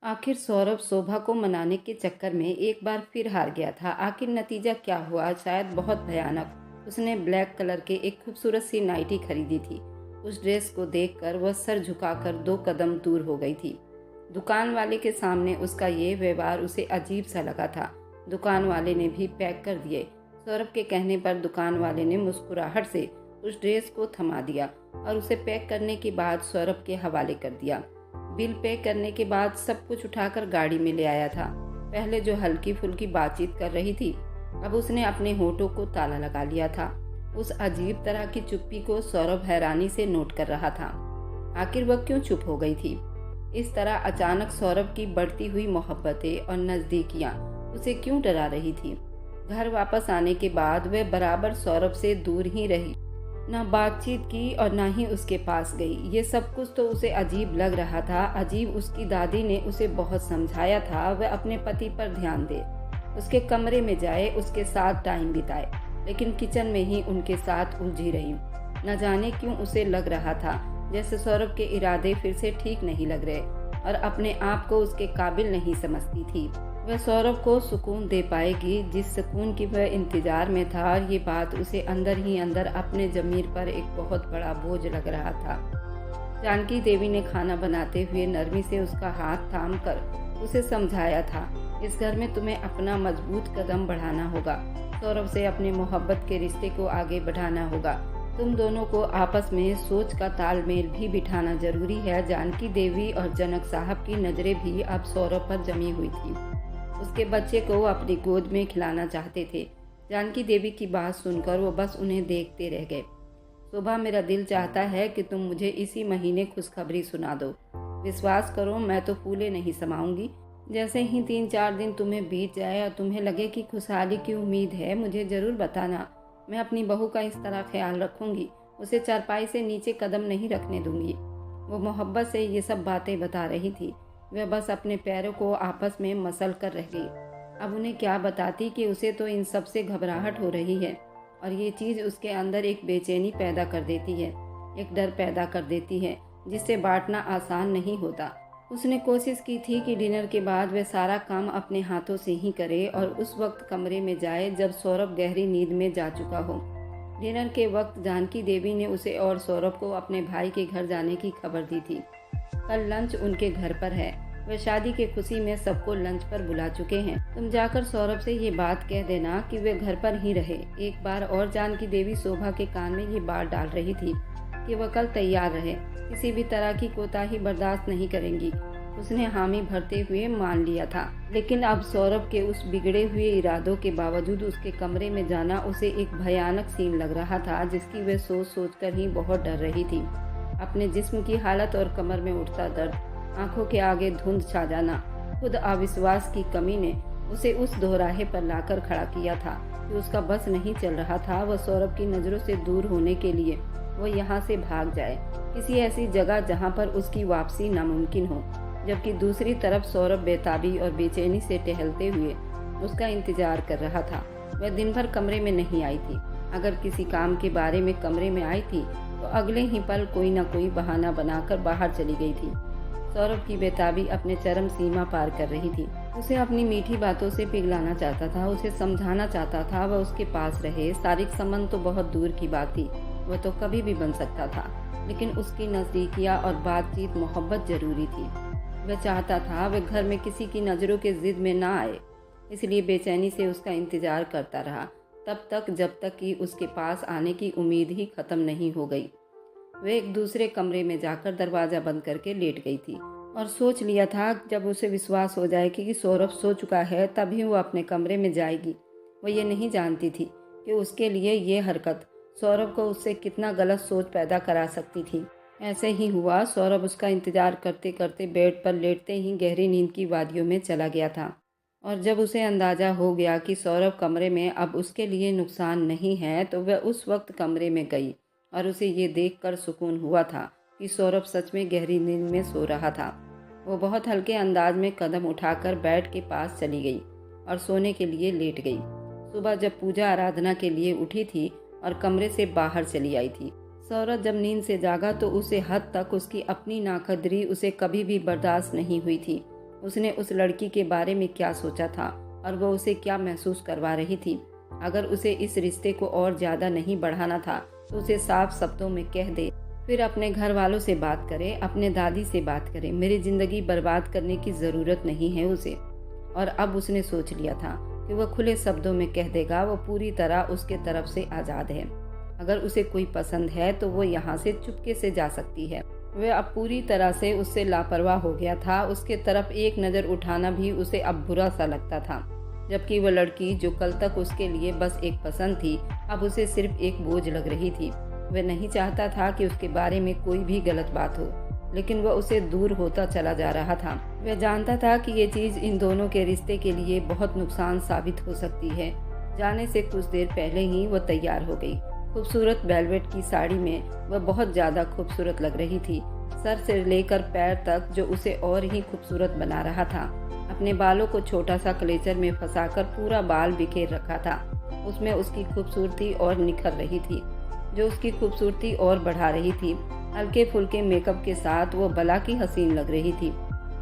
आखिर सौरभ शोभा को मनाने के चक्कर में एक बार फिर हार गया था। आखिर नतीजा क्या हुआ? शायद बहुत भयानक। उसने ब्लैक कलर के एक खूबसूरत सी नाइटी खरीदी थी। उस ड्रेस को देखकर वह सर झुकाकर 2 कदम दूर हो गई थी। दुकान वाले के सामने उसका ये व्यवहार उसे अजीब सा लगा था। दुकान वाले ने भी पैक कर दिए। सौरभ के कहने पर दुकान वाले ने मुस्कुराहट से उस ड्रेस को थमा दिया और उसे पैक करने के बाद सौरभ के हवाले कर दिया। बिल पे करने के बाद सब कुछ उठाकर गाड़ी में ले आया था। पहले जो हल्की फुल्की बातचीत कर रही थी, अब उसने अपने होठों को ताला लगा लिया था। उस अजीब तरह की चुप्पी को सौरभ हैरानी से नोट कर रहा था। आखिर वह क्यों चुप हो गई थी? इस तरह अचानक सौरभ की बढ़ती हुई मोहब्बतें और नजदीकियां उसे क्यों डरा रही थी? घर वापस आने के बाद वह बराबर सौरभ से दूर ही रही, ना बातचीत की और ना ही उसके पास गई। ये सब कुछ तो उसे अजीब लग रहा था। अजीब उसकी दादी ने उसे बहुत समझाया था वह अपने पति पर ध्यान दे, उसके कमरे में जाए, उसके साथ टाइम बिताए, लेकिन किचन में ही उनके साथ उलझी रही। न जाने क्यों उसे लग रहा था जैसे सौरभ के इरादे फिर से ठीक नहीं लग रहे और अपने आप को उसके काबिल नहीं समझती थी। वह सौरभ को सुकून दे पाएगी जिस सुकून की वह इंतजार में था, और ये बात उसे अंदर ही अंदर अपने ज़मीर पर एक बहुत बड़ा बोझ लग रहा था। जानकी देवी ने खाना बनाते हुए नरमी से उसका हाथ थाम कर उसे समझाया था, इस घर में तुम्हें अपना मजबूत कदम बढ़ाना होगा। सौरभ से अपने मोहब्बत के रिश्ते को आगे बढ़ाना होगा। तुम दोनों को आपस में सोच का तालमेल भी बिठाना जरूरी है। जानकी देवी और जनक साहब की नज़रें भी अब सौरभ पर जमी हुई थी। उसके बच्चे को अपनी गोद में खिलाना चाहते थे। जानकी देवी की बात सुनकर वो बस उन्हें देखते रह गए। सुबह मेरा दिल चाहता है कि तुम मुझे इसी महीने खुशखबरी सुना दो। विश्वास करो, मैं तो फूले नहीं समाऊंगी। जैसे ही 3-4 दिन तुम्हें बीत जाए और तुम्हें लगे कि खुशहाली की उम्मीद है, मुझे ज़रूर बताना। मैं अपनी बहू का इस तरह ख्याल रखूंगी, उसे चारपाई से नीचे कदम नहीं रखने दूंगी। वो मोहब्बत से ये सब बातें बता रही थी। वह बस अपने पैरों को आपस में मसल कर रह गई। अब उन्हें क्या बताती कि उसे तो इन सब से घबराहट हो रही है, और ये चीज़ उसके अंदर एक बेचैनी पैदा कर देती है, एक डर पैदा कर देती है जिससे बांटना आसान नहीं होता। उसने कोशिश की थी कि डिनर के बाद वह सारा काम अपने हाथों से ही करे और उस वक्त कमरे में जाए जब सौरभ गहरी नींद में जा चुका हो। डिनर के वक्त जानकी देवी ने उसे और सौरभ को अपने भाई के घर जाने की खबर दी थी। कल लंच उनके घर पर है। वे शादी के खुशी में सबको लंच पर बुला चुके हैं। तुम जाकर सौरभ से ये बात कह देना कि वे घर पर ही रहे। एक बार और जानकी देवी शोभा के कान में ये बात डाल रही थी कि वह कल तैयार रहे, किसी भी तरह की कोताही बर्दाश्त नहीं करेंगी। उसने हामी भरते हुए मान लिया था, लेकिन अब सौरभ के उस बिगड़े हुए इरादों के बावजूद उसके कमरे में जाना उसे एक भयानक सीन लग रहा था जिसकी वह सोच सोच कर ही बहुत डर रही थी। अपने जिस्म की हालत और कमर में उठता दर्द, आंखों के आगे धुंध छा जाना, खुद अविश्वास की कमी ने उसे उस दोराहे पर लाकर खड़ा किया था कि उसका बस नहीं चल रहा था। वह सौरभ की नज़रों से दूर होने के लिए वो यहाँ से भाग जाए, किसी ऐसी जगह जहाँ पर उसकी वापसी नामुमकिन हो। जबकि दूसरी तरफ सौरभ बेताबी और बेचैनी से टहलते हुए उसका इंतजार कर रहा था। वह दिन भर कमरे में नहीं आई थी। अगर किसी काम के बारे में कमरे में आई थी तो अगले ही पल कोई न कोई बहाना बनाकर बाहर चली गई थी। सौरभ की बेताबी अपने चरम सीमा पार कर रही थी। उसे अपनी मीठी बातों से पिघलाना चाहता था, उसे समझाना चाहता था वह उसके पास रहे। शारीरिक संबंध तो बहुत दूर की बात थी, वह तो कभी भी बन सकता था, लेकिन उसकी नजदीकियां और बातचीत, मोहब्बत जरूरी थी। वह चाहता था वह घर में किसी की नज़रों के जिद में ना आए, इसलिए बेचैनी से उसका इंतजार करता रहा, तब तक जब तक कि उसके पास आने की उम्मीद ही खत्म नहीं हो गई। वह एक दूसरे कमरे में जाकर दरवाज़ा बंद करके लेट गई थी और सोच लिया था जब उसे विश्वास हो जाए कि सौरभ सो चुका है तभी वो अपने कमरे में जाएगी। वह ये नहीं जानती थी कि उसके लिए ये हरकत सौरभ को उससे कितना गलत सोच पैदा करा सकती थी। ऐसे ही हुआ। सौरभ उसका इंतजार करते करते बेड पर लेटते ही गहरी नींद की वादियों में चला गया था, और जब उसे अंदाज़ा हो गया कि सौरभ कमरे में अब उसके लिए नुकसान नहीं है तो वह उस वक्त कमरे में गई, और उसे ये देखकर सुकून हुआ था कि सौरभ सच में गहरी नींद में सो रहा था। वो बहुत हल्के अंदाज में कदम उठाकर बेड के पास चली गई और सोने के लिए लेट गई। सुबह जब पूजा आराधना के लिए उठी थी और कमरे से बाहर चली आई थी, सौरभ जब नींद से जागा तो उसे हद तक उसकी अपनी नाकदरी उसे कभी भी बर्दाश्त नहीं हुई थी। उसने उस लड़की के बारे में क्या सोचा था और वो उसे क्या महसूस करवा रही थी। अगर उसे इस रिश्ते को और ज़्यादा नहीं बढ़ाना था तो उसे साफ शब्दों में कह दे, फिर अपने घर वालों से बात करे, अपने दादी से बात करे। मेरी ज़िंदगी बर्बाद करने की ज़रूरत नहीं है उसे। और अब उसने सोच लिया था कि वह खुले शब्दों में कह देगा। वो पूरी तरह उसके तरफ से आज़ाद है। अगर उसे कोई पसंद है तो वो यहाँ से चुपके से जा सकती है। वह अब पूरी तरह से उससे लापरवाह हो गया था। उसके तरफ एक नज़र उठाना भी उसे अब बुरा सा लगता था, जबकि वह लड़की जो कल तक उसके लिए बस एक पसंद थी, अब उसे सिर्फ एक बोझ लग रही थी। वह नहीं चाहता था कि उसके बारे में कोई भी गलत बात हो, लेकिन वह उसे दूर होता चला जा रहा था। वह जानता था कि ये चीज़ इन दोनों के रिश्ते के लिए बहुत नुकसान साबित हो सकती है। जाने से कुछ देर पहले ही वह तैयार हो गई। खूबसूरत वेलवेट की साड़ी में वह बहुत ज़्यादा खूबसूरत लग रही थी, सर से लेकर पैर तक, जो उसे और ही खूबसूरत बना रहा था। अपने बालों को छोटा सा क्लेचर में फंसाकर पूरा बाल बिखेर रखा था। उसमें उसकी खूबसूरती और निखर रही थी, जो उसकी खूबसूरती और बढ़ा रही थी। हल्के फुल्के मेकअप के साथ वो भला की हसीन लग रही थी,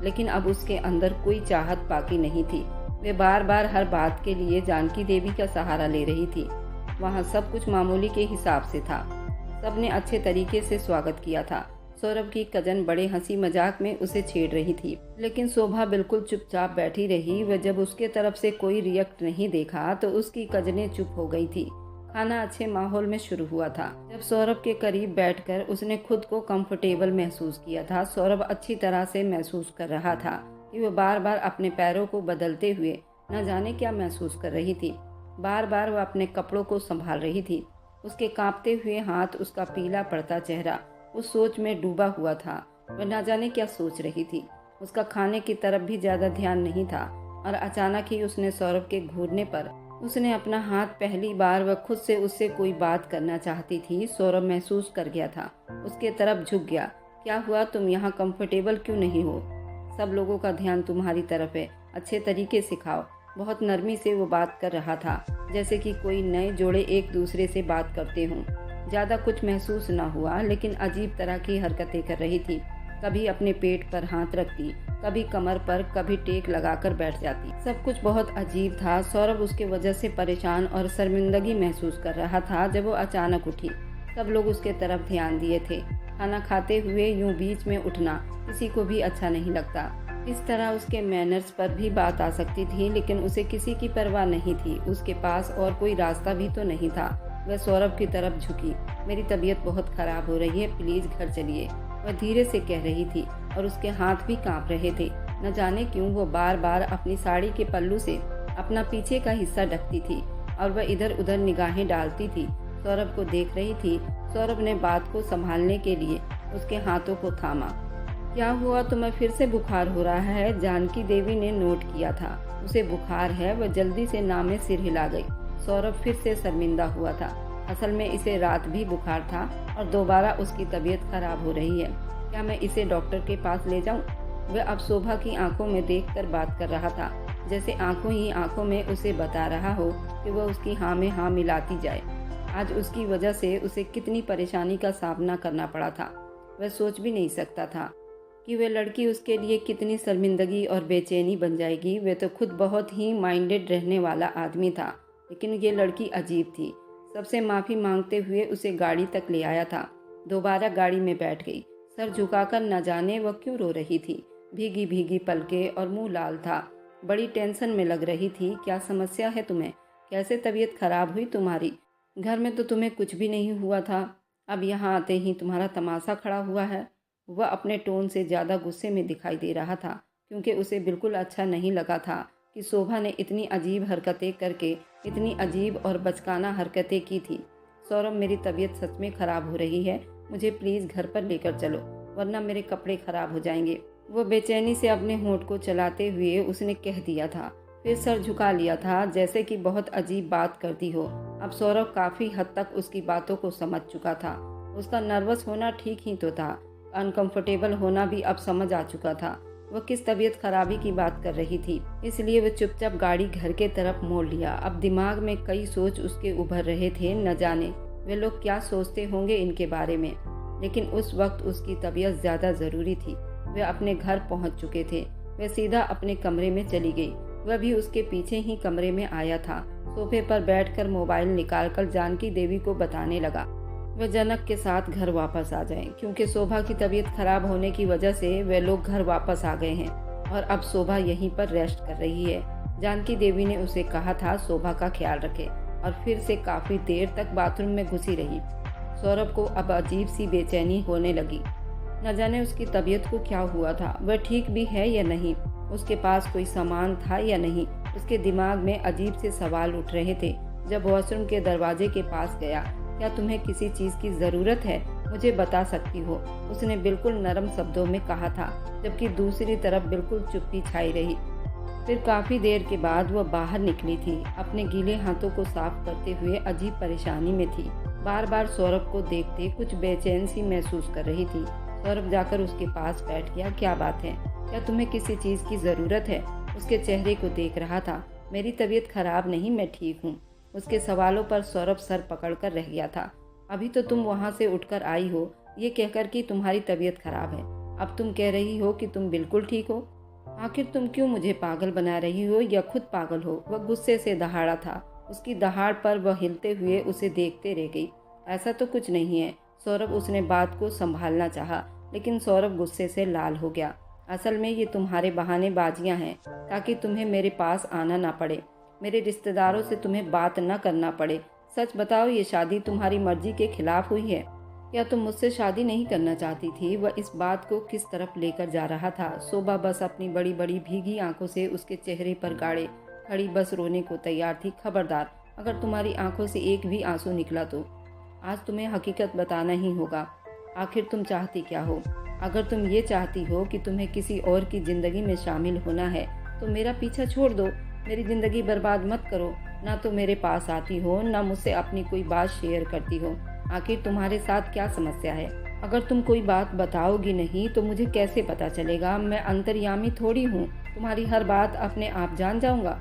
लेकिन अब उसके अंदर कोई चाहत बाकी नहीं थी। वे बार बार हर बात के लिए जानकी देवी का सहारा ले रही थी। वहाँ सब कुछ मामूली के हिसाब से था। सबने अच्छे तरीके से स्वागत किया था। सौरभ की कजन बड़े हंसी मजाक में उसे छेड़ रही थी, लेकिन शोभा बिल्कुल चुपचाप बैठी रही। वह जब उसके तरफ से कोई रिएक्ट नहीं देखा तो उसकी कजनें चुप हो गई थी। खाना अच्छे माहौल में शुरू हुआ था। जब सौरभ के करीब बैठकर उसने खुद को कंफर्टेबल महसूस किया था। सौरभ अच्छी तरह से महसूस कर रहा था कि वह बार बार अपने पैरों को बदलते हुए न जाने क्या महसूस कर रही थी। बार बार वह अपने कपड़ों को संभाल रही थी। उसके कांपते हुए हाथ, उसका पीला पड़ता चेहरा उस सोच में डूबा हुआ था। वह न जाने क्या सोच रही थी। उसका खाने की तरफ भी ज्यादा ध्यान नहीं था और अचानक ही उसने सौरभ के घूरने पर उसने अपना हाथ, पहली बार वह खुद से उससे कोई बात करना चाहती थी। सौरभ महसूस कर गया था, उसके तरफ झुक गया। क्या हुआ, तुम यहाँ कंफर्टेबल क्यों नहीं हो? सब लोगों का ध्यान तुम्हारी तरफ है, अच्छे तरीके से खाओ। बहुत नरमी से वो बात कर रहा था, जैसे कि कोई नए जोड़े एक दूसरे से बात करते हों। ज़्यादा कुछ महसूस न हुआ, लेकिन अजीब तरह की हरकतें कर रही थी। कभी अपने पेट पर हाथ रखती, कभी कमर पर, कभी टेक लगाकर बैठ जाती। सब कुछ बहुत अजीब था। सौरभ उसके वजह से परेशान और शर्मिंदगी महसूस कर रहा था। जब वो अचानक उठी, सब लोग उसके तरफ ध्यान दिए थे। खाना खाते हुए यूं बीच में उठना किसी को भी अच्छा नहीं लगता। इस तरह उसके मैनर्स पर भी बात आ सकती थी, लेकिन उसे किसी की परवाह नहीं थी। उसके पास और कोई रास्ता भी तो नहीं था। वह सौरभ की तरफ झुकी। मेरी तबीयत बहुत खराब हो रही है, प्लीज घर चलिए, वह धीरे से कह रही थी और उसके हाथ भी कांप रहे थे। न जाने क्यों वो बार बार अपनी साड़ी के पल्लू से अपना पीछे का हिस्सा ढकती थी और वह इधर उधर निगाहें डालती थी। सौरभ को देख रही थी। सौरभ ने बात को संभालने के लिए उसके हाथों को थामा। क्या हुआ, तुम्हें फिर से बुखार हो रहा है? जानकी देवी ने नोट किया था उसे बुखार है। वह जल्दी से नाम में सिर हिला गई। सौरभ फिर से शर्मिंदा हुआ था। असल में इसे रात भी बुखार था और दोबारा उसकी तबीयत खराब हो रही है। क्या मैं इसे डॉक्टर के पास ले जाऊं? वह अब शोभा की आंखों में देखकर बात कर रहा था, जैसे आंखों ही आंखों में उसे बता रहा हो कि वह उसकी हाँ में हाँ मिलाती जाए। आज उसकी वजह से उसे कितनी परेशानी का सामना करना पड़ा था। वह सोच भी नहीं सकता था कि वह लड़की उसके लिए कितनी शर्मिंदगी और बेचैनी बन जाएगी। वह तो खुद बहुत ही माइंडेड रहने वाला आदमी था, लेकिन ये लड़की अजीब थी। सबसे माफ़ी मांगते हुए उसे गाड़ी तक ले आया था। दोबारा गाड़ी में बैठ गई। सर झुकाकर न जाने वह क्यों रो रही थी। भीगी भीगी पलकें और मुंह लाल था। बड़ी टेंशन में लग रही थी। क्या समस्या है तुम्हें? कैसे तबीयत खराब हुई तुम्हारी? घर में तो तुम्हें कुछ भी नहीं हुआ था, अब यहाँ आते ही तुम्हारा तमाशा खड़ा हुआ है। वह अपने टोन से ज़्यादा गुस्से में दिखाई दे रहा था, क्योंकि उसे बिल्कुल अच्छा नहीं लगा था कि शोभा ने इतनी अजीब हरकतें करके इतनी अजीब और बचकाना हरकतें की थी। सौरभ, मेरी तबीयत सच में ख़राब हो रही है, मुझे प्लीज़ घर पर लेकर चलो, वरना मेरे कपड़े ख़राब हो जाएंगे। वो बेचैनी से अपने होंठ को चलाते हुए उसने कह दिया था, फिर सर झुका लिया था, जैसे कि बहुत अजीब बात करती हो। अब सौरभ काफ़ी हद तक उसकी बातों को समझ चुका था। उसका नर्वस होना ठीक ही तो था, अनकंफर्टेबल होना भी अब समझ आ चुका था। वह किस तबीयत खराबी की बात कर रही थी, इसलिए वह चुपचाप गाड़ी घर के तरफ मोड़ लिया। अब दिमाग में कई सोच उसके उभर रहे थे। न जाने वे लोग क्या सोचते होंगे इनके बारे में, लेकिन उस वक्त उसकी तबीयत ज़्यादा ज़रूरी थी। वे अपने घर पहुंच चुके थे। वह सीधा अपने कमरे में चली गई। वह भी उसके पीछे ही कमरे में आया था। सोफे पर बैठकर मोबाइल निकालकर जानकी देवी को बताने लगा वह जनक के साथ घर वापस आ जाएं, क्योंकि शोभा की तबीयत खराब होने की वजह से वे लोग घर वापस आ गए हैं और अब शोभा यहीं पर रेस्ट कर रही है। जानकी देवी ने उसे कहा था शोभा का ख्याल रखे और फिर से काफी देर तक बाथरूम में घुसी रही। सौरभ को अब अजीब सी बेचैनी होने लगी। न जाने उसकी तबीयत को क्या हुआ था, वह ठीक भी है या नहीं, उसके पास कोई सामान था या नहीं। उसके दिमाग में अजीब से सवाल उठ रहे थे। जब वॉशरूम के दरवाजे के पास गया, क्या तुम्हें किसी चीज की जरूरत है? मुझे बता सकती हो, उसने बिल्कुल नरम शब्दों में कहा था, जबकि दूसरी तरफ बिल्कुल चुप्पी छाई रही। फिर काफी देर के बाद वह बाहर निकली थी, अपने गीले हाथों को साफ करते हुए अजीब परेशानी में थी। बार बार सौरभ को देखते कुछ बेचैन सी महसूस कर रही थी। सौरभ जाकर उसके पास बैठ गया। क्या बात है? क्या तुम्हें किसी चीज की जरूरत है? उसके चेहरे को देख रहा था। मेरी तबीयत खराब नहीं, मैं ठीक हूँ। उसके सवालों पर सौरभ सर पकड़कर रह गया था। अभी तो तुम वहाँ से उठकर आई हो ये कहकर कि तुम्हारी तबीयत खराब है, अब तुम कह रही हो कि तुम बिल्कुल ठीक हो। आखिर तुम क्यों मुझे पागल बना रही हो या खुद पागल हो? वह गुस्से से दहाड़ा था। उसकी दहाड़ पर वह हिलते हुए उसे देखते रह गई। ऐसा तो कुछ नहीं है सौरभ, उसने बात को संभालना चाहा, लेकिन सौरभ गुस्से से लाल हो गया। असल में ये तुम्हारे बहानेबाजियां हैं ताकि तुम्हें मेरे पास आना ना पड़े, मेरे रिश्तेदारों से तुम्हें बात न करना पड़े। सच बताओ, ये शादी तुम्हारी मर्जी के खिलाफ हुई है या तुम मुझसे शादी नहीं करना चाहती थी? वह इस बात को किस तरफ लेकर जा रहा था। शोभा बस अपनी बड़ी बड़ी भीगी आंखों से उसके चेहरे पर गाड़े खड़ी बस रोने को तैयार थी। खबरदार, अगर तुम्हारी आंखों से एक भी आंसू निकला तो आज तुम्हें हकीकत बताना ही होगा। आखिर तुम चाहती क्या हो? अगर तुम ये चाहती हो कि तुम्हें किसी और की जिंदगी में शामिल होना है तो मेरा पीछा छोड़ दो, मेरी जिंदगी बर्बाद मत करो। ना तो मेरे पास आती हो, ना मुझसे अपनी कोई बात शेयर करती हो। आखिर तुम्हारे साथ क्या समस्या है? अगर तुम कोई बात बताओगी नहीं तो मुझे कैसे पता चलेगा? मैं अंतर्यामी थोड़ी हूँ, तुम्हारी हर बात अपने आप जान जाऊंगा।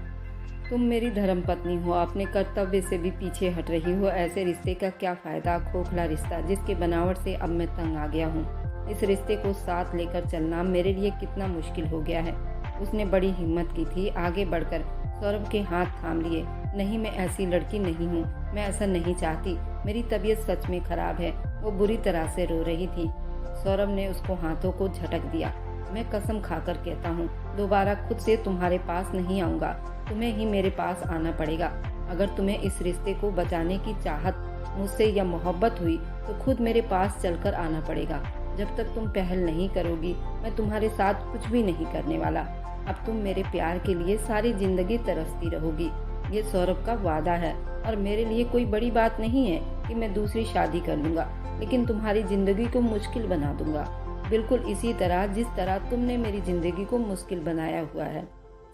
तुम मेरी धर्मपत्नी हो, अपने कर्तव्य से भी पीछे हट रही हो। ऐसे रिश्ते का क्या फायदा? खोखला रिश्ता जिसके बनावट से अब मैं तंग आ गया हूँ। इस रिश्ते को साथ लेकर चलना मेरे लिए कितना मुश्किल हो गया है। उसने बड़ी हिम्मत की थी, आगे बढ़कर सौरभ के हाथ थाम लिए। नहीं, मैं ऐसी लड़की नहीं हूँ, मैं ऐसा नहीं चाहती। मेरी तबीयत सच में खराब है। वो बुरी तरह से रो रही थी। सौरभ ने उसको हाथों को झटक दिया। मैं कसम खाकर कहता हूँ, दोबारा खुद से तुम्हारे पास नहीं आऊँगा, तुम्हें ही मेरे पास आना पड़ेगा। अगर तुम्हें इस रिश्ते को बचाने की चाहत मुझसे या मोहब्बत हुई तो खुद मेरे पास चलकर आना पड़ेगा। जब तक तुम पहल नहीं करोगी मैं तुम्हारे साथ कुछ भी नहीं करने वाला। अब तुम मेरे प्यार के लिए सारी जिंदगी तरसती रहोगी, ये सौरभ का वादा है। और मेरे लिए कोई बड़ी बात नहीं है कि मैं दूसरी शादी कर लूँगा, लेकिन तुम्हारी जिंदगी को मुश्किल बना दूंगा, बिल्कुल इसी तरह जिस तरह तुमने मेरी जिंदगी को मुश्किल बनाया हुआ है।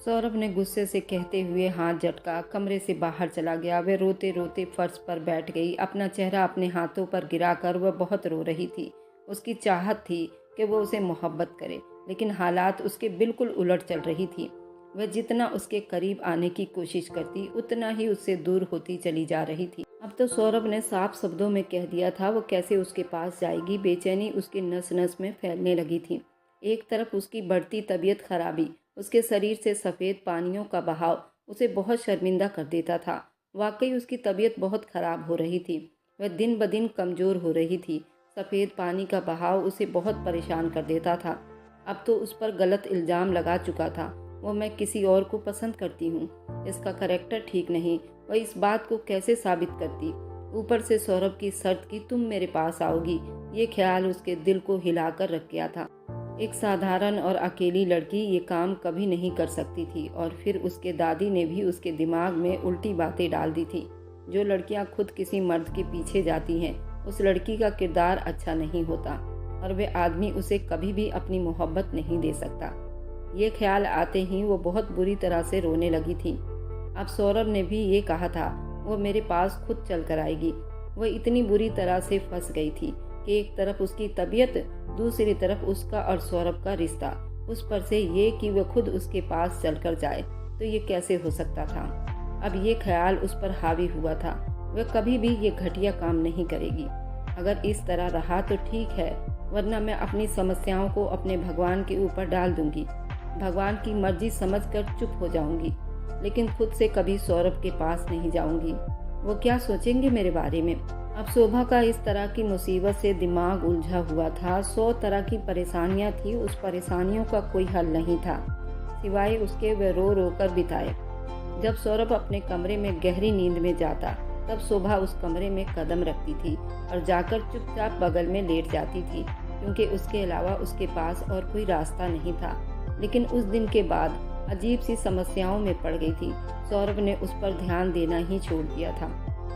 सौरभ ने गुस्से से कहते हुए हाथ झटका, कमरे से बाहर चला गया। वह रोते रोते फर्श पर बैठ गई, अपना चेहरा अपने हाथों पर गिराकर वह बहुत रो रही थी। उसकी चाहत थी कि वो उसे मोहब्बत करे, लेकिन हालात उसके बिल्कुल उलट चल रही थी। वह जितना उसके करीब आने की कोशिश करती उतना ही उससे दूर होती चली जा रही थी। अब तो सौरभ ने साफ शब्दों में कह दिया था वो कैसे उसके पास जाएगी। बेचैनी उसकी नस नस में फैलने लगी थी। एक तरफ उसकी बढ़ती तबीयत खराबी, उसके शरीर से सफ़ेद पानियों का बहाव उसे बहुत शर्मिंदा कर देता था। वाकई उसकी तबीयत बहुत खराब हो रही थी। वह दिन ब दिन कमज़ोर हो रही थी। सफ़ेद पानी का बहाव उसे बहुत परेशान कर देता था। अब तो उस पर गलत इल्ज़ाम लगा चुका था। वो मैं किसी और को पसंद करती हूँ, इसका करैक्टर ठीक नहीं। वह इस बात को कैसे साबित करती? ऊपर से सौरभ की शर्त कि तुम मेरे पास आओगी, ये ख्याल उसके दिल को हिलाकर रख गया था। एक साधारण और अकेली लड़की ये काम कभी नहीं कर सकती थी। और फिर उसके दादी ने भी उसके दिमाग में उल्टी बातें डाल दी थी। जो लड़कियां खुद किसी मर्द के पीछे जाती हैं उस लड़की का किरदार अच्छा नहीं होता और वे आदमी उसे कभी भी अपनी मोहब्बत नहीं दे सकता। ये ख्याल आते ही वो बहुत बुरी तरह से रोने लगी थी। अब सौरभ ने भी ये कहा था वो मेरे पास खुद चल कर आएगी। वह इतनी बुरी तरह से फंस गई थी कि एक तरफ उसकी तबीयत, दूसरी तरफ उसका और सौरभ का रिश्ता, उस पर से ये कि वह खुद उसके पास चलकर जाए तो ये कैसे हो सकता था। अब ये ख्याल उस पर हावी हुआ था। वह कभी भी ये घटिया काम नहीं करेगी। अगर इस तरह रहा तो ठीक है, वरना मैं अपनी समस्याओं को अपने भगवान के ऊपर डाल दूंगी। भगवान की मर्जी समझकर चुप हो जाऊंगी, लेकिन खुद से कभी सौरभ के पास नहीं जाऊंगी। वो क्या सोचेंगे मेरे बारे में। अब शोभा का इस तरह की मुसीबत से दिमाग उलझा हुआ था। 100 तरह की परेशानियां थी, उस परेशानियों का कोई हल नहीं था सिवाय उसके वह रो रो कर बिताए। जब सौरभ अपने कमरे में गहरी नींद में जाता तब शोभा उस कमरे में कदम रखती थी और जाकर चुपचाप बगल में लेट जाती थी, क्योंकि उसके अलावा उसके पास और कोई रास्ता नहीं था। लेकिन उस दिन के बाद अजीब सी समस्याओं में पड़ गई थी। सौरभ ने उस पर ध्यान देना ही छोड़ दिया था।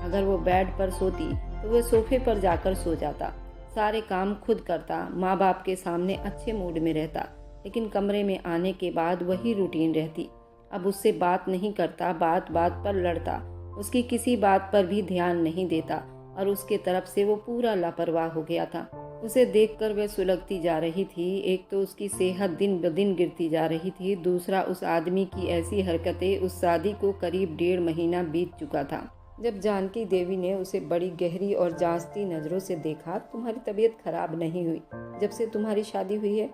अगर वो बेड पर सोती तो वह सोफे पर जाकर सो जाता, सारे काम खुद करता, माँ बाप के सामने अच्छे मूड में रहता। लेकिन कमरे में आने के बाद वही रूटीन रहती। अब उससे बात नहीं करता, बात बात पर लड़ता, उसकी किसी बात पर भी ध्यान नहीं देता और उसके तरफ से वो पूरा लापरवाह हो गया था। उसे देखकर वह सुलगती जा रही थी। एक तो उसकी सेहत दिन ब दिन गिरती जा रही थी, दूसरा उस आदमी की ऐसी हरकतें। उस शादी को करीब 1.5 महीना बीत चुका था जब जानकी देवी ने उसे बड़ी गहरी और जांचती नज़रों से देखा। तुम्हारी तबीयत खराब नहीं हुई जब से तुम्हारी शादी हुई है?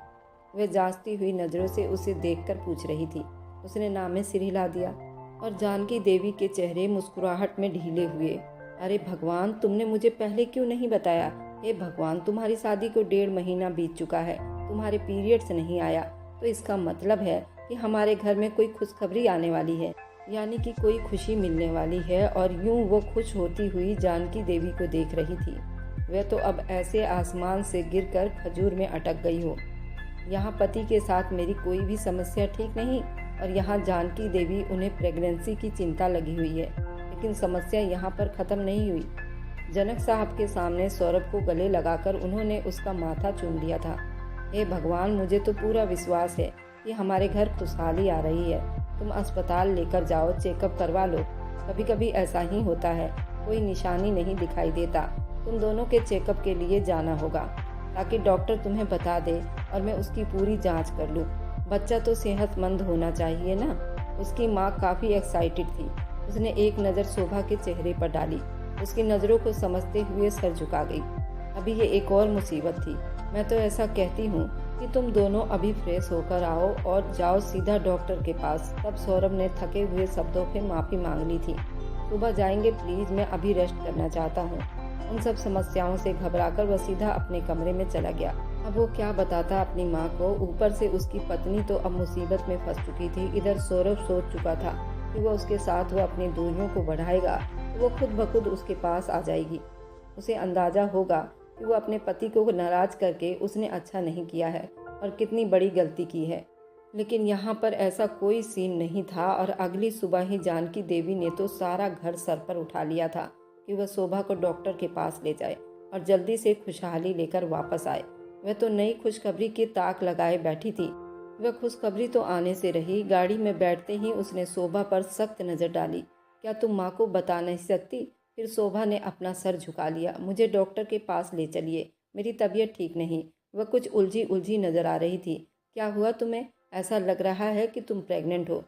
वह जांचती हुई नज़रों से उसे देखकर पूछ रही थी। उसने नाम में सिर हिला दिया और जानकी देवी के चेहरे मुस्कुराहट में ढीले हुए। अरे भगवान, तुमने मुझे पहले क्यों नहीं बताया? हे भगवान, तुम्हारी शादी को 1.5 महीना बीत चुका है, तुम्हारे पीरियड्स नहीं आया, तो इसका मतलब है कि हमारे घर में कोई खुशखबरी आने वाली है, यानी कि कोई खुशी मिलने वाली है। और यूं वो खुश होती हुई जानकी देवी को देख रही थी। वह तो अब ऐसे आसमान से गिरकर खजूर में अटक गई हो। यहाँ पति के साथ मेरी कोई भी समस्या ठीक नहीं और यहाँ जानकी देवी उन्हें प्रेगनेंसी की चिंता लगी हुई है, लेकिन समस्या यहाँ पर ख़त्म नहीं हुई। जनक साहब के सामने सौरभ को गले लगाकर उन्होंने उसका माथा चूम लिया था। हे भगवान, मुझे तो पूरा विश्वास है कि हमारे घर खुशहाली आ रही है। तुम अस्पताल लेकर जाओ, चेकअप करवा लो। कभी कभी ऐसा ही होता है, कोई निशानी नहीं दिखाई देता। तुम दोनों के चेकअप के लिए जाना होगा ताकि डॉक्टर तुम्हें बता दे और मैं उसकी पूरी जांच कर लूँ। बच्चा तो सेहतमंद होना चाहिए ना। उसकी माँ काफ़ी एक्साइटेड थी। उसने एक नज़र शोभा के चेहरे पर डाली, उसकी नज़रों को समझते हुए सर झुका गई। अभी ये एक और मुसीबत थी। मैं तो ऐसा कहती हूँ कि तुम दोनों अभी फ्रेश होकर आओ और जाओ सीधा डॉक्टर के पास। तब सौरभ ने थके हुए शब्दों पे माफ़ी मांग ली थी। सुबह जाएंगे प्लीज़, मैं अभी रेस्ट करना चाहता हूँ। उन सब समस्याओं से घबराकर वह सीधा अपने कमरे में चला गया। अब वो क्या बताता अपनी माँ को। ऊपर से उसकी पत्नी तो अब मुसीबत में फंस चुकी थी। इधर सौरभ सोच चुका था कि वह उसके साथ वह अपनी दूरियों को बढ़ाएगा तो वो खुद ब खुद उसके पास आ जाएगी। उसे अंदाज़ा होगा कि वो अपने पति को नाराज करके उसने अच्छा नहीं किया है और कितनी बड़ी गलती की है। लेकिन यहाँ पर ऐसा कोई सीन नहीं था और अगली सुबह ही जानकी देवी ने तो सारा घर सर पर उठा लिया था कि वह शोभा को डॉक्टर के पास ले जाए और जल्दी से खुशहाली लेकर वापस आए। वह तो नई खुशखबरी की ताक लगाए बैठी थी। वह खुशखबरी तो आने से रही, गाड़ी में बैठते ही उसने शोभा पर सख्त नज़र डाली। क्या तुम माँ को बता नहीं सकती? फिर शोभा ने अपना सर झुका लिया। मुझे डॉक्टर के पास ले चलिए, मेरी तबीयत ठीक नहीं। वह कुछ उलझी उलझी नज़र आ रही थी। क्या हुआ तुम्हें? ऐसा लग रहा है कि तुम प्रेग्नेंट हो।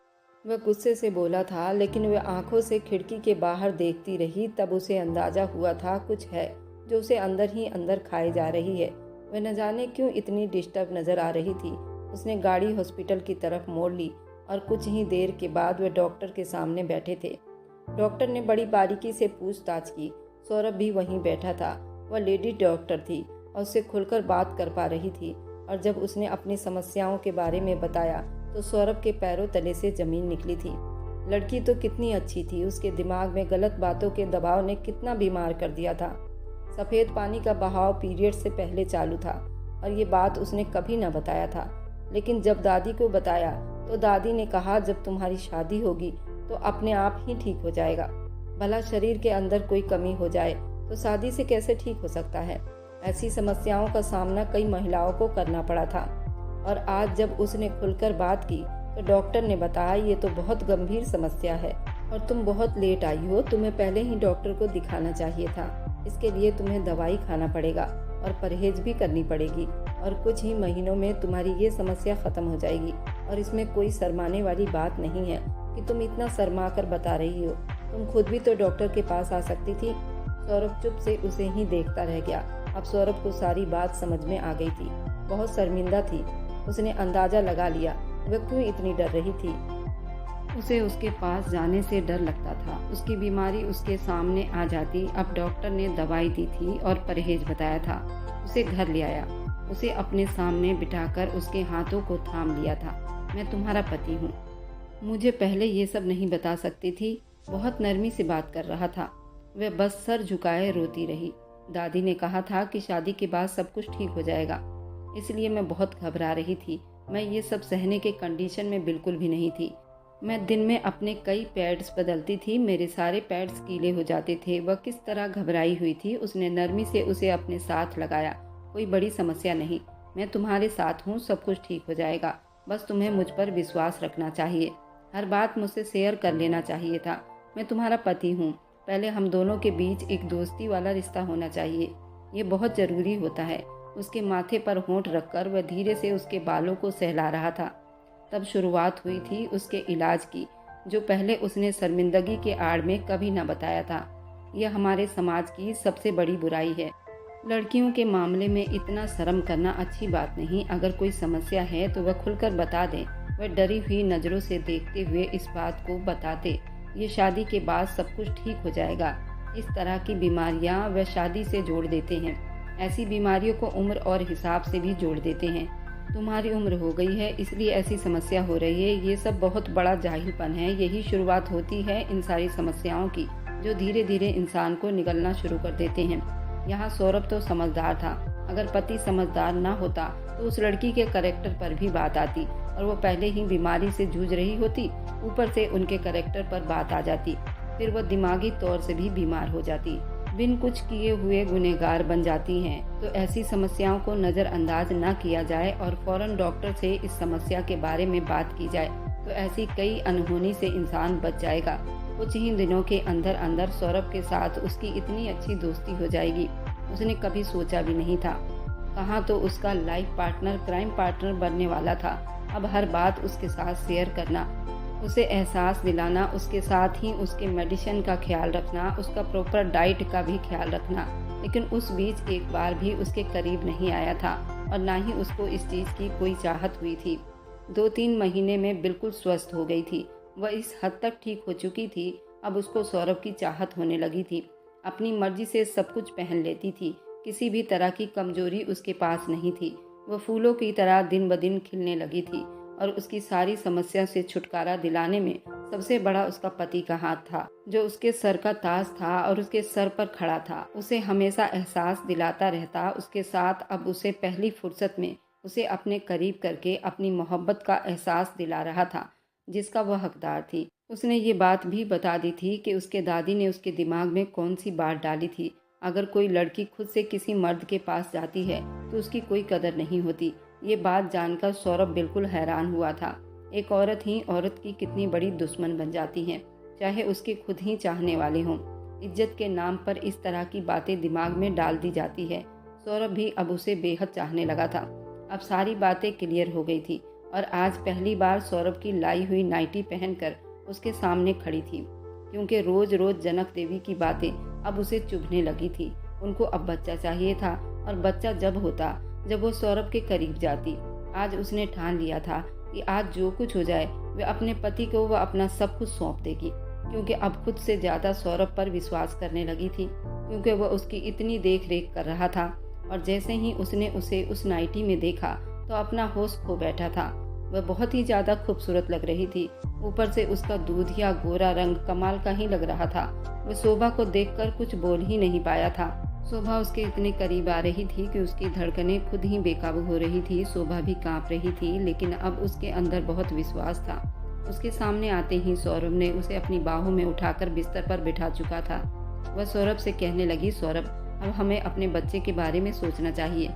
वह गुस्से से बोला था, लेकिन वह आंखों से खिड़की के बाहर देखती रही। तब उसे अंदाज़ा हुआ था कुछ है जो उसे अंदर ही अंदर खाए जा रही है। वह न जाने क्यों इतनी डिस्टर्ब नज़र आ रही थी। उसने गाड़ी हॉस्पिटल की तरफ मोड़ ली और कुछ ही देर के बाद वह डॉक्टर के सामने बैठे थे। डॉक्टर ने बड़ी बारीकी से पूछताछ की। सौरभ भी वहीं बैठा था। वह लेडी डॉक्टर थी और उससे खुलकर बात कर पा रही थी। और जब उसने अपनी समस्याओं के बारे में बताया तो सौरभ के पैरों तले से ज़मीन निकली थी। लड़की तो कितनी अच्छी थी, उसके दिमाग में गलत बातों के दबाव ने कितना बीमार कर दिया था। सफ़ेद पानी का बहाव पीरियड से पहले चालू था और ये बात उसने कभी न बताया था। लेकिन जब दादी को बताया तो दादी ने कहा जब तुम्हारी शादी होगी तो अपने आप ही ठीक हो जाएगा। भला शरीर के अंदर कोई कमी हो जाए तो शादी से कैसे ठीक हो सकता है? ऐसी समस्याओं का सामना कई महिलाओं को करना पड़ा था। और आज जब उसने खुलकर बात की तो डॉक्टर ने बताया ये तो बहुत गंभीर समस्या है और तुम बहुत लेट आई हो, तुम्हें पहले ही डॉक्टर को दिखाना चाहिए था। इसके लिए तुम्हें दवाई खाना पड़ेगा और परहेज भी करनी पड़ेगी और कुछ ही महीनों में तुम्हारी ये समस्या ख़त्म हो जाएगी। और इसमें कोई शर्माने वाली बात नहीं है कि तुम इतना शर्मा कर बता रही हो। तुम खुद भी तो डॉक्टर के पास आ सकती थी। सौरभ चुप से उसे ही देखता रह गया। अब सौरभ को सारी बात समझ में आ गई थी। बहुत शर्मिंदा थी। उसने अंदाज़ा लगा लिया वह क्यों इतनी डर रही थी? उसे उसके पास जाने से डर लगता था। उसकी बीमारी उसके सामने आ जाती। अब डॉक्टर ने दवाई दी थी और परहेज बताया था। उसे घर ले आया, उसे अपने सामने बिठाकर उसके हाथों को थाम लिया था। मैं तुम्हारा पति हूँ। मुझे पहले ये सब नहीं बता सकती थी। बहुत नरमी से बात कर रहा था। वह बस सर झुकाए रोती रही। दादी ने कहा था कि शादी के बाद सब कुछ ठीक हो जाएगा, इसलिए मैं बहुत घबरा रही थी। मैं ये सब सहने के कंडीशन में बिल्कुल भी नहीं थी। मैं दिन में अपने कई पैड्स बदलती थी, मेरे सारे पैड्स गीले हो जाते थे। वह किस तरह घबराई हुई थी। उसने नरमी से उसे अपने साथ लगाया। कोई बड़ी समस्या नहीं, मैं तुम्हारे साथ हूँ, सब कुछ ठीक हो जाएगा। बस तुम्हें मुझ पर विश्वास रखना चाहिए। हर बात मुझसे शेयर कर लेना चाहिए था। मैं तुम्हारा पति हूँ। पहले हम दोनों के बीच एक दोस्ती वाला रिश्ता होना चाहिए, ये बहुत ज़रूरी होता है। उसके माथे पर होंठ रखकर वह धीरे से उसके बालों को सहला रहा था। तब शुरुआत हुई थी उसके इलाज की, जो पहले उसने शर्मिंदगी के आड़ में कभी न बताया था। यह हमारे समाज की सबसे बड़ी बुराई है। लड़कियों के मामले में इतना शर्म करना अच्छी बात नहीं। अगर कोई समस्या है तो वह खुलकर बता दें। वह डरी हुई नज़रों से देखते हुए इस बात को बताते, ये शादी के बाद सब कुछ ठीक हो जाएगा। इस तरह की बीमारियां वह शादी से जोड़ देते हैं। ऐसी बीमारियों को उम्र और हिसाब से भी जोड़ देते हैं। तुम्हारी उम्र हो गई है, इसलिए ऐसी समस्या हो रही है। ये सब बहुत बड़ा जाहिलपन है। यही शुरुआत होती है इन सारी समस्याओं की, जो धीरे धीरे इंसान को निगलना शुरू कर देते हैं। यहाँ सौरभ तो समझदार था। अगर पति समझदार ना होता तो उस लड़की के कैरेक्टर पर भी बात आती और वो पहले ही बीमारी से जूझ रही होती। ऊपर से उनके कैरेक्टर पर बात आ जाती, फिर वह दिमागी तौर से भी बीमार हो जाती, बिन कुछ किए हुए गुनहगार बन जाती हैं। तो ऐसी समस्याओं को नज़रअंदाज न किया जाए और फौरन डॉक्टर से इस समस्या के बारे में बात की जाए, तो ऐसी कई अनहोनी से इंसान बच जाएगा। कुछ ही दिनों के अंदर अंदर सौरभ के साथ उसकी इतनी अच्छी दोस्ती हो जाएगी, उसने कभी सोचा भी नहीं था। कहाँ तो उसका लाइफ पार्टनर, क्राइम पार्टनर बनने वाला था। अब हर बात उसके साथ शेयर करना, उसे एहसास दिलाना, उसके साथ ही उसके मेडिसिन का ख्याल रखना, उसका प्रॉपर डाइट का भी ख्याल रखना। लेकिन उस बीच एक बार भी उसके करीब नहीं आया था और ना ही उसको इस चीज़ की कोई चाहत हुई थी। 2-3 महीने में बिल्कुल स्वस्थ हो गई थी। वह इस हद तक ठीक हो चुकी थी, अब उसको सौरभ की चाहत होने लगी थी। अपनी मर्जी से सब कुछ पहन लेती थी। किसी भी तरह की कमजोरी उसके पास नहीं थी। वह फूलों की तरह दिन ब दिन खिलने लगी थी और उसकी सारी समस्या से छुटकारा दिलाने में सबसे बड़ा उसका पति का हाथ था, जो उसके सर का ताज था और उसके सर पर खड़ा था। उसे हमेशा एहसास दिलाता रहता। उसके साथ अब उसे पहली फुर्सत में उसे अपने करीब करके अपनी मोहब्बत का एहसास दिला रहा था, जिसका वह हकदार थी। उसने ये बात भी बता दी थी कि उसके दादी ने उसके दिमाग में कौन सी बात डाली थी। अगर कोई लड़की खुद से किसी मर्द के पास जाती है तो उसकी कोई कदर नहीं होती। ये बात जानकर सौरभ बिल्कुल हैरान हुआ था। एक औरत ही औरत की कितनी बड़ी दुश्मन बन जाती है, चाहे उसके खुद ही चाहने वाले हों। इज्जत के नाम पर इस तरह की बातें दिमाग में डाल दी जाती है। सौरभ भी अब उसे बेहद चाहने लगा था। अब सारी बातें क्लियर हो गई थी और आज पहली बार सौरभ की लाई हुई नाइटी पहनकर उसके सामने खड़ी थी, क्योंकि रोज रोज जनक देवी की बातें अब उसे चुभने लगी थी। उनको अब बच्चा चाहिए था और बच्चा जब होता जब वो सौरभ के करीब जाती। आज उसने ठान लिया था कि आज जो कुछ हो जाए वह अपने पति को वह अपना सब कुछ सौंप देगी, क्योंकि अब खुद से ज़्यादा सौरभ पर विश्वास करने लगी थी, क्योंकि वह उसकी इतनी देख रेख कर रहा था। और जैसे ही उसने उसे उस नाइटी में देखा तो अपना होश खो बैठा था। वह बहुत ही ज़्यादा खूबसूरत लग रही थी। ऊपर से उसका दूधिया गोरा रंग कमाल का ही लग रहा था। वह शोभा को देखकर कुछ बोल ही नहीं पाया था। शोभा उसके इतने करीब आ रही थी कि उसकी धड़कनें खुद ही बेकाबू हो रही थी। शोभा भी कांप रही थी, लेकिन अब उसके अंदर बहुत विश्वास था। उसके सामने आते ही सौरभ ने उसे अपनी बाहों में उठाकर बिस्तर पर बिठा चुका था। वह सौरभ से कहने लगी, सौरभ, अब हमें अपने बच्चे के बारे में सोचना चाहिए।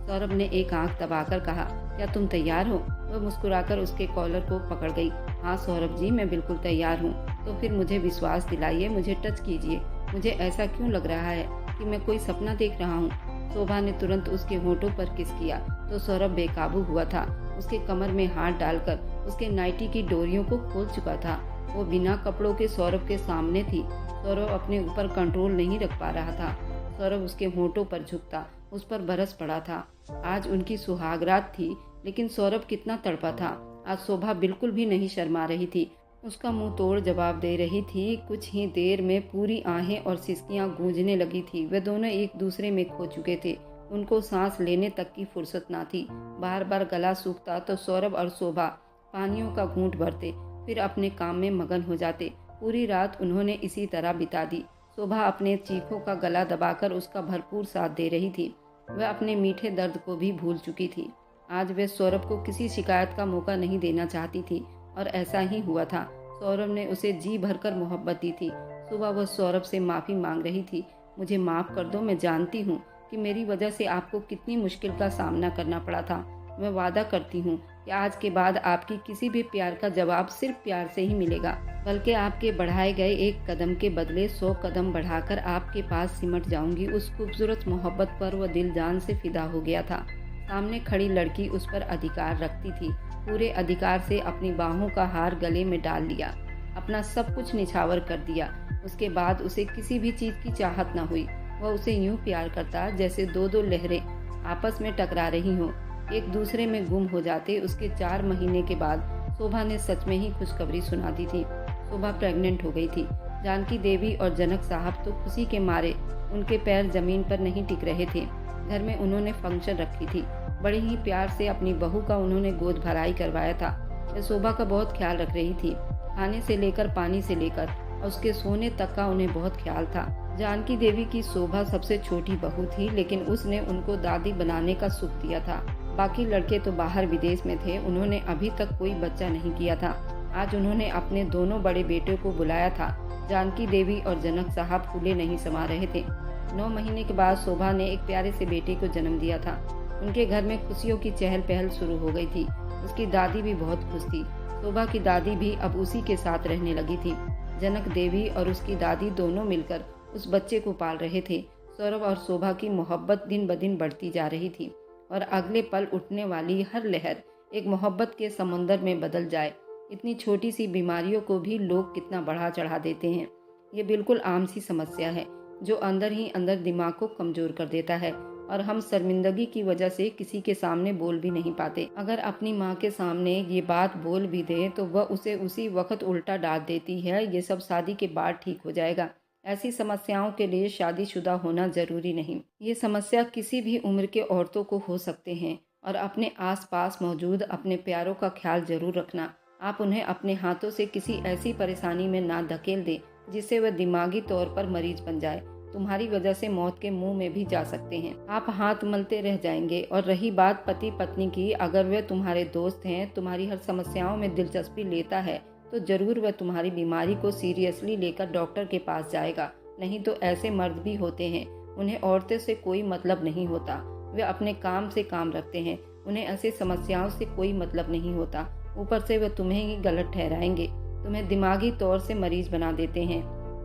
सौरभ ने एक आंख दबाकर कहा, क्या तुम तैयार हो? वह मुस्कुराकर उसके कॉलर को पकड़ गई। हाँ सौरभ जी, मैं बिल्कुल तैयार हूँ। तो फिर मुझे विश्वास दिलाइए, मुझे टच कीजिए। मुझे ऐसा क्यों लग रहा है कि मैं कोई सपना देख रहा हूँ? शोभा ने तुरंत उसके होठों पर किस किया तो सौरभ बेकाबू हुआ था। उसके कमर में हाथ डालकर उसके नाइटी की डोरियों को खोल चुका था। वो बिना कपड़ों के सौरभ के सामने थी। सौरभ अपने ऊपर कंट्रोल नहीं रख पा रहा था। सौरभ उसके होठों पर झुकता, उस पर बरस पड़ा था। आज उनकी सुहागरात थी, लेकिन सौरभ कितना तड़पा था। आज शोभा बिल्कुल भी नहीं शर्मा रही थी। उसका मुंह तोड़ जवाब दे रही थी। कुछ ही देर में पूरी आहें और सिसकियां गूंजने लगी थी। वे दोनों एक दूसरे में खो चुके थे। उनको सांस लेने तक की फुर्सत ना थी। बार बार गला सूखता तो सौरभ और शोभा पानियों का घूंट भरते, फिर अपने काम में मगन हो जाते। पूरी रात उन्होंने इसी तरह बिता दी। शोभा अपने चीखों का गला दबाकर उसका भरपूर साथ दे रही थी। वह अपने मीठे दर्द को भी भूल चुकी थी। आज वे सौरभ को किसी शिकायत का मौका नहीं देना चाहती थी और ऐसा ही हुआ था। सौरभ ने उसे जी भरकर मोहब्बत दी थी। सुबह वह सौरभ से माफ़ी मांग रही थी। मुझे माफ़ कर दो, मैं जानती हूँ कि मेरी वजह से आपको कितनी मुश्किल का सामना करना पड़ा था। मैं वादा करती हूँ कि आज के बाद आपकी किसी भी प्यार का जवाब सिर्फ प्यार से ही मिलेगा, बल्कि आपके बढ़ाए गए एक कदम के बदले 100 कदम बढ़ाकर आपके पास सिमट जाऊंगी। उस खूबसूरत मोहब्बत पर वह दिल जान से फिदा हो गया था। सामने खड़ी लड़की उस पर अधिकार रखती थी। पूरे अधिकार से अपनी बाहों का हार गले में डाल लिया, अपना सब कुछ निछावर कर दिया। उसके बाद उसे किसी भी चीज की चाहत न हुई। वह उसे यूं प्यार करता जैसे दो दो लहरें आपस में टकरा रही हों, एक दूसरे में गुम हो जाते। उसके 4 महीने के बाद शोभा ने सच में ही खुशखबरी सुना दी थी। शोभा प्रेग्नेंट हो गई थी। जानकी देवी और जनक साहब तो खुशी के मारे उनके पैर जमीन पर नहीं टिक रहे थे। घर में उन्होंने फंक्शन रखी थी। बड़े ही प्यार से अपनी बहू का उन्होंने गोद भराई करवाया था। वह शोभा का बहुत ख्याल रख रही थी, खाने से लेकर पानी से लेकर, और उसके सोने तक का उन्हें बहुत ख्याल था। जानकी देवी की शोभा सबसे छोटी बहू थी, लेकिन उसने उनको दादी बनाने का सुख दिया था। बाकी लड़के तो बाहर विदेश में थे, उन्होंने अभी तक कोई बच्चा नहीं किया था। आज उन्होंने अपने दोनों बड़े बेटे को बुलाया था। जानकी देवी और जनक साहब फूले नहीं समा रहे थे। 9 महीने के बाद शोभा ने एक प्यारे से बेटे को जन्म दिया था। उनके घर में खुशियों की चहल पहल शुरू हो गई थी। उसकी दादी भी बहुत खुश थी। शोभा की दादी भी अब उसी के साथ रहने लगी थी। जनक देवी और उसकी दादी दोनों मिलकर उस बच्चे को पाल रहे थे। सौरभ और शोभा की मोहब्बत दिन ब दिन बढ़ती जा रही थी और अगले पल उठने वाली हर लहर एक मोहब्बत के समुंदर में बदल जाए। इतनी छोटी सी बीमारियों को भी लोग कितना बढ़ा चढ़ा देते हैं। ये बिल्कुल आम सी समस्या है जो अंदर ही अंदर दिमाग को कमजोर कर देता है और हम शर्मिंदगी की वजह से किसी के सामने बोल भी नहीं पाते। अगर अपनी माँ के सामने ये बात बोल भी दे तो वह उसे उसी वक्त उल्टा डांट देती है, ये सब शादी के बाद ठीक हो जाएगा। ऐसी समस्याओं के लिए शादीशुदा होना जरूरी नहीं। ये समस्या किसी भी उम्र के औरतों को हो सकते हैं और अपने आसपास मौजूद अपने प्यारों का ख्याल जरूर रखना। आप उन्हें अपने हाथों से किसी ऐसी परेशानी में ना धकेल दें जिससे वह दिमागी तौर पर मरीज बन जाए। तुम्हारी वजह से मौत के मुंह में भी जा सकते हैं। आप हाथ मलते रह जाएंगे। और रही बात पति पत्नी की, अगर वे तुम्हारे दोस्त हैं, तुम्हारी हर समस्याओं में दिलचस्पी लेता है तो जरूर वह तुम्हारी बीमारी को सीरियसली लेकर डॉक्टर के पास जाएगा। नहीं तो ऐसे मर्द भी होते हैं, उन्हें औरतें से कोई मतलब नहीं होता। वे अपने काम से काम रखते हैं, उन्हें ऐसी समस्याओं से कोई मतलब नहीं होता। ऊपर से वे तुम्हें ही गलत ठहराएंगे, तुम्हें दिमागी तौर से मरीज बना देते हैं।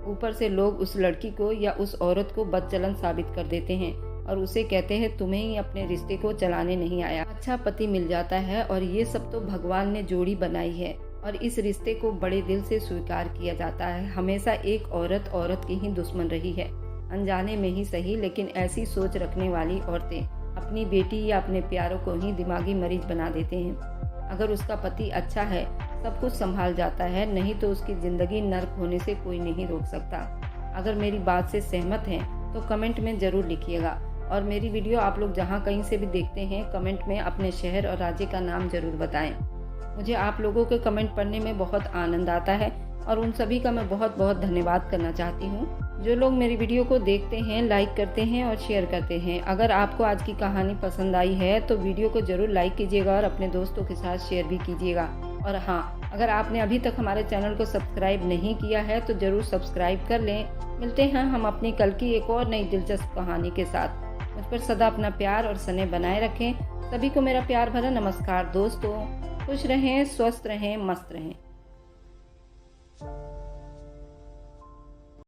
ऊपर से लोग उस लड़की को या उस औरत को बदचलन साबित कर देते हैं और उसे कहते हैं तुम्हें ही अपने रिश्ते को चलाने नहीं आया। अच्छा पति मिल जाता है और ये सब तो भगवान ने जोड़ी बनाई है और इस रिश्ते को बड़े दिल से स्वीकार किया जाता है। हमेशा एक औरत की ही दुश्मन रही है, अनजाने में ही सही, लेकिन ऐसी सोच रखने वाली औरतें अपनी बेटी या अपने प्यारों को ही दिमागी मरीज बना देते हैं। अगर उसका पति अच्छा है, सब कुछ संभाल जाता है, नहीं तो उसकी जिंदगी नर्क होने से कोई नहीं रोक सकता। अगर मेरी बात से सहमत हैं तो कमेंट में ज़रूर लिखिएगा और मेरी वीडियो आप लोग जहाँ कहीं से भी देखते हैं कमेंट में अपने शहर और राज्य का नाम ज़रूर बताएं। मुझे आप लोगों के कमेंट पढ़ने में बहुत आनंद आता है और उन सभी का मैं बहुत बहुत धन्यवाद करना चाहती हूँ। जो लोग मेरी वीडियो को देखते हैं, लाइक करते हैं और शेयर करते हैं। अगर आपको आज की कहानी पसंद आई है तो वीडियो को जरूर लाइक कीजिएगा और अपने दोस्तों के साथ शेयर भी कीजिएगा। और हाँ, अगर आपने अभी तक हमारे चैनल को सब्सक्राइब नहीं किया है तो जरूर सब्सक्राइब कर लें। मिलते हैं हम अपनी कल की एक और नई दिलचस्प कहानी के साथ। मुझ पर सदा अपना प्यार और स्नेह बनाए रखें। सभी को मेरा प्यार भरा नमस्कार दोस्तों। खुश रहें, स्वस्थ रहें, मस्त रहें।